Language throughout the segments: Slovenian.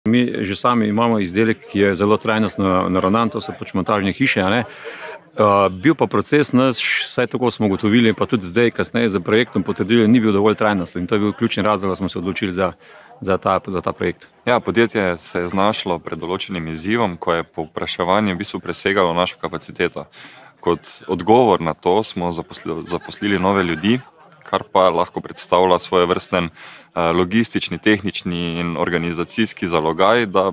Mi že sami imamo izdelek, ki je zelo trajnostno naravnan, to so pač montažne hiše, a ne. Bil pa proces naš, vsaj tako smo ugotovili, pa tudi zdaj kasneje za projektom potrdili, ni bil dovolj trajnosten in to je bil ključni razlog, da smo se odločili za ta projekt. Ja, podjetje se je znašlo pred določenim izzivom, ko je povpraševanje v bistvu presegalo našo kapaciteto. Kot odgovor na to smo zaposlili nove ljudi, kar pa lahko predstavlja svojevrsten logistični, tehnični in organizacijski zalogaj, da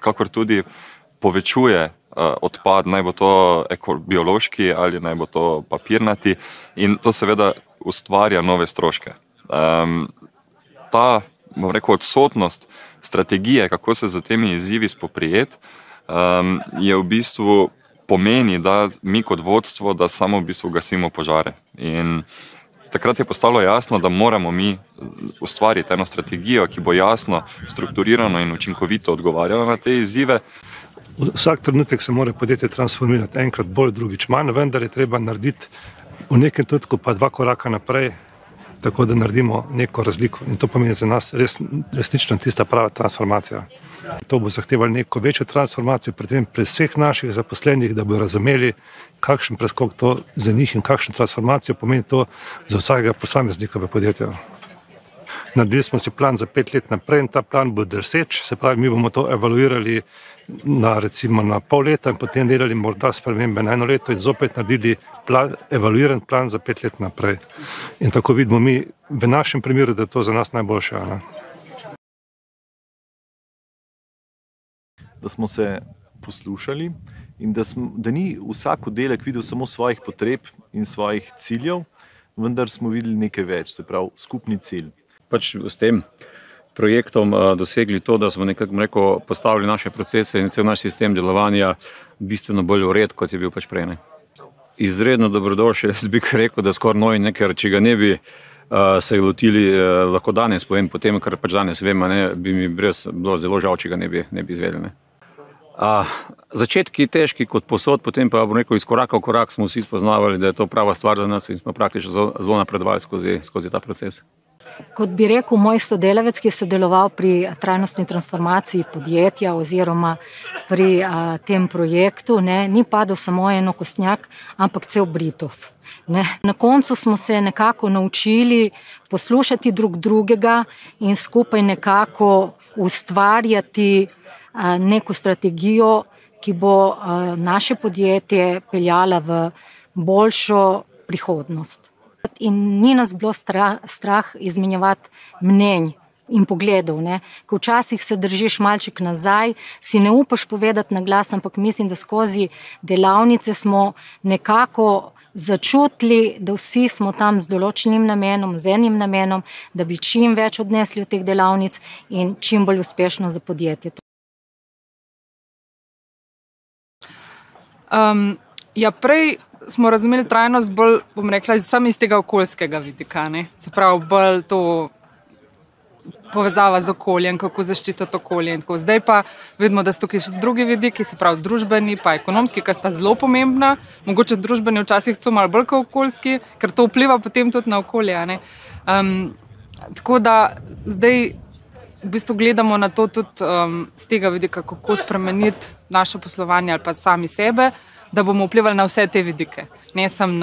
kakor tudi povečuje odpad, naj bo to biološki ali naj bo to papirnati, in to seveda ustvarja nove stroške. Ta, bom rekel, odsotnost strategije, kako se z temi izzivi spoprijeti, je v bistvu pomeni, da mi kot vodstvo, da samo v bistvu gasimo požare. In takrat je postalo jasno, da moramo mi ustvariti eno strategijo, ki bo jasno, strukturirano in učinkovito odgovarjala na te izzive. Vsak trenutek se mora podjetje transformirati, enkrat bolj, drugič manj, vendar je treba narediti v nekem trenutku pa 2 koraka naprej, tako da naredimo neko razliko. In to pomeni za nas resnično tista prava transformacija. To bo zahtevalo neko večjo transformacijo, predvsem pri vseh naših zaposlenih, da bodo razumeli, kakšen preskok to za njih in kakšno transformacijo pomeni to za vsakega posameznika v podjetju. Naredili smo si plan za 5 let naprej in ta plan bo drseč, se pravi, mi bomo to evaluirali recimo na pol leta in potem delali morda spremembe na 1 leto in zopet naredili evaluiran plan za 5 let naprej. In tako vidimo mi v našem primeru, da je to za nas najboljše. Ne? Da smo se poslušali in da ni vsak oddelek videl samo svojih potreb in svojih ciljev, vendar smo videli nekaj več, se pravi skupni cilj. Pač s tem projektom dosegli to, da smo nekako postavili naše procese in cel naš sistem delovanja bistveno bolj v red, kot je bil pač prej. Ne. Izredno dobrodošli, jaz bi rekel, da skoraj novi, ker če ga ne bi se lotili, lahko danes povem, potem, kar pač danes vem, bi mi bilo zelo žal, če ga ne bi izvedeli. Ne. Začetki težki kot posod, potem pa bom rekel, iz koraka v korak smo vsi spoznavali, da je to prava stvar za nas in smo praktično zelo napredovali skozi ta proces. Kot bi rekel moj sodelavec, ki je sodeloval pri trajnostni transformaciji podjetja oziroma pri tem projektu, ni padel samo en okostnjak, ampak cel Britov. Na koncu smo se nekako naučili poslušati drug drugega in skupaj nekako ustvarjati neko strategijo, ki bo naše podjetje peljala v boljšo prihodnost. In ni nas bilo strah izmenjevati mnenj in pogledov, ko včasih se držiš malček nazaj, si ne upaš povedati na glas, ampak mislim, da skozi delavnice smo nekako začutili, da vsi smo tam z določenim namenom, z enim namenom, da bi čim več odnesli od teh delavnic in čim bolj uspešno za podjetje. Prej smo razumeli trajnost bolj, bom rekla, samo iz tega okoljskega vidika. Se pravi, bolj to povezava z okoljem, kako zaščititi okolje in tako. Zdaj pa vidimo, da so tukaj še drugi vidiki, se pravi družbeni pa ekonomski, ki sta zelo pomembna. Mogoče družbeni včasih so malo bolj kot okoljski, ker to vpliva potem tudi na okolje. Tako da zdaj v bistvu gledamo na to tudi z tega vidika, kako spremeniti naše poslovanje ali pa sami sebe, da bomo vplivali na vse te vidike. Ne sem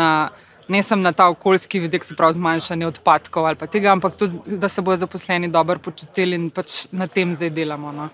na ta okoljski vidik, se pravi zmanjšanje odpadkov ali pa tega, ampak tudi, da se bojo zaposleni dobro počutili in pač na tem zdaj delamo.